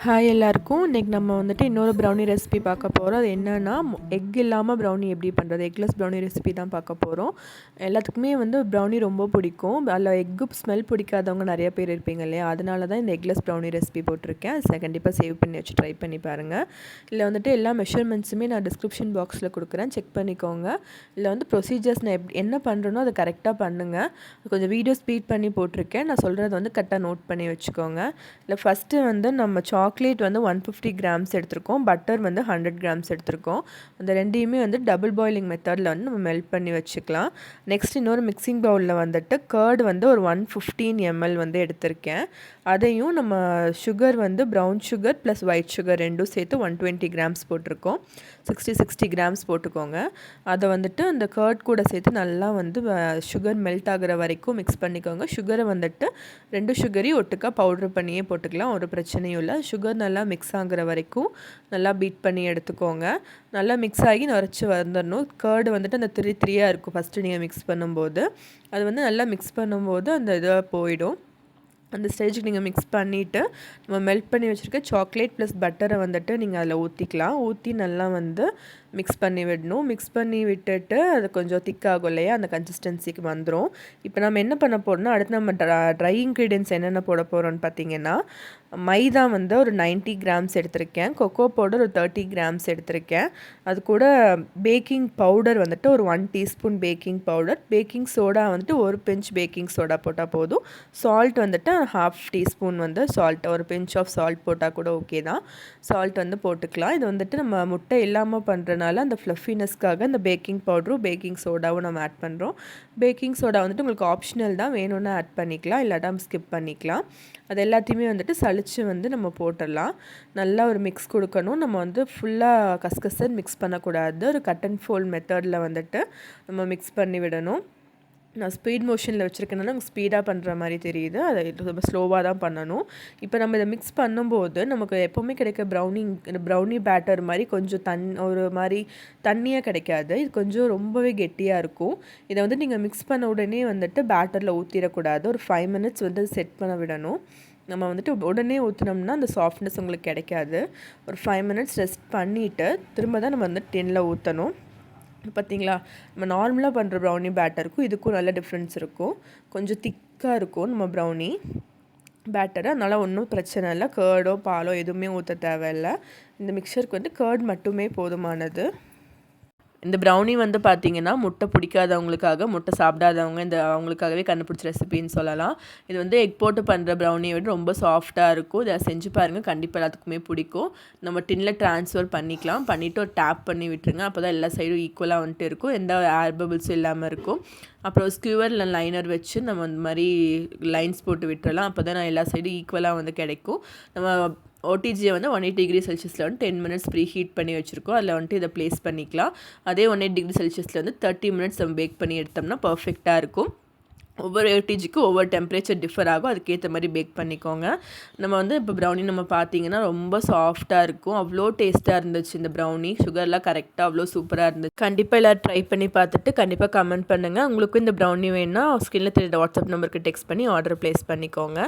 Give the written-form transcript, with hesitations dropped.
Hi எல்லாருக்கும். இன்றைக்கி நம்ம வந்துட்டு இன்னொரு ப்ரௌனி ரெசிபி பார்க்க போகிறோம். அது என்னென்னா எக் இல்லாமல் ப்ரௌனி எப்படி பண்ணுறது, எக்லெஸ் ப்ரௌனி ரெசிபி தான் பார்க்க போகிறோம். எல்லாத்துக்குமே வந்து ப்ரௌனி ரொம்ப பிடிக்கும். அதில் எக்கு ஸ்மெல் பிடிக்காதவங்க நிறைய பேர் இருப்பீங்க இல்லையா, அதனால தான் இந்த எக்லெஸ் ப்ரௌனி ரெசிபி போட்டிருக்கேன். அதை கண்டிப்பாக சேவ் பண்ணி வச்சு ட்ரை பண்ணி பாருங்கள். இதில் வந்துட்டு எல்லா மெஷர்மெண்ட்ஸுமே நான் டிஸ்கிரிப்ஷன் பாக்ஸில் கொடுக்குறேன், செக் பண்ணிக்கோங்க. இதில் வந்து ப்ரொசீஜர்ஸ் நான் என்ன பண்ணுறேனோ அதை கரெக்டாக பண்ணுங்கள். கொஞ்சம் வீடியோ ஸ்பீட் பண்ணி போட்டிருக்கேன், நான் சொல்கிறது வந்து கரெக்டாக நோட் பண்ணி வச்சுக்கோங்க. இல்லை ஃபஸ்ட்டு வந்து நம்ம சாக்லேட் வந்து 150 கிராம்ஸ் எடுத்திருக்கோம், பட்டர் வந்து 100 கிராம்ஸ் எடுத்திருக்கோம். அந்த ரெண்டையுமே வந்து டபுள் பாயிலிங் மெத்தடில் வந்து நம்ம மெல்ட் பண்ணி வச்சுக்கலாம். நெக்ஸ்ட் இன்னொரு மிக்சிங் பவுலில் வந்துட்டு கர்டு வந்து ஒரு 115 ml வந்து எடுத்திருக்கேன். அதையும் நம்ம சுகர் வந்து brown sugar plus white sugar ரெண்டும் சேர்த்து 120 கிராம்ஸ் போட்டிருக்கோம். 60 கிராம்ஸ் போட்டுக்கோங்க. அதை வந்துட்டு அந்த கர்ட் கூட சேர்த்து நல்லா வந்து சுகர் மெல்ட் ஆகிற வரைக்கும் மிக்ஸ் பண்ணிக்கோங்க. சுகரை வந்துட்டு 2 சுகரையும் ஒட்டுக்கா பவுட்ரு பண்ணியே போட்டுக்கலாம், ஒரு பிரச்சனையும் இல்லை. சுகர் நல்லா மிக்ஸ் ஆகிற வரைக்கும் நல்லா பீட் பண்ணி எடுத்துக்கோங்க. நல்லா மிக்ஸ் ஆகி நுரைச்சி வந்துடணும். கர்டு வந்துட்டு அந்த திரியாக இருக்கும் ஃபஸ்ட்டு நீங்கள் மிக்ஸ் பண்ணும்போது. அது வந்து நல்லா மிக்ஸ் பண்ணும்போது அந்த இதாக போயிடும். அந்த ஸ்டேஜுக்கு நீங்கள் மிக்ஸ் பண்ணிவிட்டு நம்ம மெல்ட் பண்ணி வச்சுருக்க சாக்லேட் ப்ளஸ் பட்டரை வந்துட்டு நீங்கள் அதில் ஊற்றிக்கலாம். ஊற்றி நல்லா வந்து மிக்ஸ் பண்ணி விடணும். மிக்ஸ் பண்ணி விட்டுட்டு அது கொஞ்சம் திக்காகும் இல்லையா, அந்த கன்சிஸ்டன்சிக்கு வந்துடும். இப்போ நம்ம என்ன பண்ண போகிறோம்னா, அடுத்து நம்ம ட்ரை இன்க்ரீடியன்ஸ் என்னென்ன போட போகிறோம்னு பார்த்தீங்கன்னா, மைதா வந்து ஒரு 90 கிராம்ஸ் எடுத்திருக்கேன், கொக்கோ பவுடர் ஒரு 30 கிராம்ஸ் எடுத்திருக்கேன். அது கூட பேக்கிங் பவுடர் வந்துட்டு ஒரு 1 teaspoon baking powder, baking soda வந்துட்டு ஒரு பிஞ்ச் பேக்கிங் சோடா போட்டால் போதும். சால்ட் வந்துட்டு 1/2 டீஸ்பூன் வந்து சால்ட், ஒரு பிஞ்ச் ஆஃப் சால்ட் போட்டால் கூட ஓகே தான். சால்ட் வந்து போட்டுக்கலாம். இது வந்துட்டு நம்ம முட்டை இல்லாமல் பண்ணுறனால அந்த ஃப்ளஃபினஸ்க்காக இந்த பேக்கிங் பவுடரும் பேக்கிங் சோடாவும் நம்ம ஆட் பண்ணுறோம். பேக்கிங் சோடா வந்துட்டு உங்களுக்கு ஆப்ஷனல் தான், வேணும்னா ஆட் பண்ணிக்கலாம், இல்லாட்டா ஸ்கிப் பண்ணிக்கலாம். அது எல்லாத்தையுமே வந்துட்டு சளிச்சு வந்து நம்ம போட்டுடலாம். நல்லா ஒரு மிக்ஸ் கொடுக்கணும். நம்ம வந்து ஃபுல்லாக கஸ்கசன் மிக்ஸ் பண்ணக்கூடாது. ஒரு கட் அண்ட் ஃபோல்ட் மெத்தடில் வந்துட்டு நம்ம மிக்ஸ் பண்ணி விடணும். நான் ஸ்பீட் மோஷனில் வச்சுருக்கனால நமக்கு ஸ்பீடாக பண்ணுற மாதிரி தெரியுது, அதை ரொம்ப ஸ்லோவாக தான் பண்ணணும். இப்போ நம்ம இதை மிக்ஸ் பண்ணும்போது நமக்கு எப்போவுமே கிடைக்க ப்ரௌனி பேட்டர் மாதிரி கொஞ்சம் ஒரு மாதிரி தண்ணியாக கிடைக்காது. இது கொஞ்சம் ரொம்பவே கெட்டியாக இருக்கும். இதை வந்து நீங்கள் மிக்ஸ் பண்ண உடனே வந்துட்டு பேட்டரில் ஊற்றிடக்கூடாது. ஒரு 5 மினிட்ஸ் வந்து செட் பண்ண விடணும். நம்ம வந்துட்டு உடனே ஊற்றினோம்னா அந்த சாஃப்ட்னஸ் உங்களுக்கு கிடைக்காது. ஒரு 5 மினிட்ஸ் ரெஸ்ட் பண்ணிவிட்டு திரும்ப தான் நம்ம வந்து டின்னில் ஊற்றணும். பார்த்திங்களா, நம்ம நார்மலாக பண்ணுற ப்ரௌனி பேட்டருக்கும் இதுக்கும் நல்ல டிஃப்ரென்ஸ் இருக்கும். கொஞ்சம் திக்காக இருக்கும் நம்ம ப்ரௌனி பேட்டரு, அதனால் ஒன்றும் பிரச்சனை இல்லை. கர்டோ பாலோ எதுவுமே ஊற்ற தேவையில்லை. இந்த மிக்சருக்கு வந்து கர்ட் மட்டுமே போதுமானது. இந்த ப்ரௌனி வந்து பார்த்திங்கன்னா முட்டை பிடிக்காதவங்களுக்காக, முட்டை சாப்பிடாதவங்க அவங்களுக்காகவே கண்டுபிடிச்ச ரெசிபின்னு சொல்லலாம். இது வந்து எக் போட்டு பண்ணுற ப்ரௌனியை விட ரொம்ப சாஃப்டாக இருக்கும். இதை செஞ்சு பாருங்கள், கண்டிப்பாக எல்லாத்துக்குமே பிடிக்கும். நம்ம டின்னில் ட்ரான்ஸ்ஃபர் பண்ணிக்கலாம். பண்ணிவிட்டு ஒரு டேப் பண்ணி விட்டுருங்க. அப்போ தான் எல்லா சைடும் ஈக்குவலாக வந்துட்டு இருக்கும், எந்த ஏர் பபிள்ஸும் இல்லாமல் இருக்கும். அப்புறம் ஸ்க்யூவர் இல்லை லைனர் வச்சு நம்ம இந்த மாதிரி லைன்ஸ் போட்டு விட்டுறலாம். அப்போ தான் எல்லா சைடும் ஈக்குவலாக வந்து கிடைக்கும். நம்ம ஓடிஜியை வந்து 180 டிகிரி செல்சியஸில் வந்து 10 மினிட்ஸ் ப்ரீ ஹீட் பண்ணி வச்சுருக்கோம். அதில் வந்துட்டு இதை ப்ளேஸ் பண்ணிக்கலாம். அதே 180 டிகிரி செல்சியஸில் வந்து 30 மினிட்ஸ் நம்ம பேக் பண்ணி எடுத்தோம்னா பர்ஃபெக்டாக இருக்கும். ஒவ்வொரு ஓடிஜிக்கும் ஒவ்வொரு டெம்பரேச்சர் டிஃபர் ஆகும், அதுக்கேற்ற மாதிரி பேக் பண்ணிக்கோங்க. நம்ம வந்து இப்போ ப்ரௌனி நம்ம பார்த்தீங்கன்னா ரொம்ப சாஃப்டாக இருக்கும். அவ்வளோ டேஸ்ட்டாக இருந்துச்சு இந்த ப்ரௌனி. சுகர்லாம் கரெக்டாக அவ்வளோ சூப்பராக இருந்துச்சு. கண்டிப்பாக எல்லோரும் ட்ரை பண்ணி பார்த்துட்டு கண்டிப்பாக கமெண்ட் பண்ணுங்கள். உங்களுக்கு இந்த ப்ரௌனி வேணுன்னா ஸ்க்ரீனில் தெரியுற வாட்ஸ்அப் நம்பருக்கு டெக்ஸ்ட் பண்ணி ஆர்டர் ப்ளேஸ் பண்ணிக்கோங்க.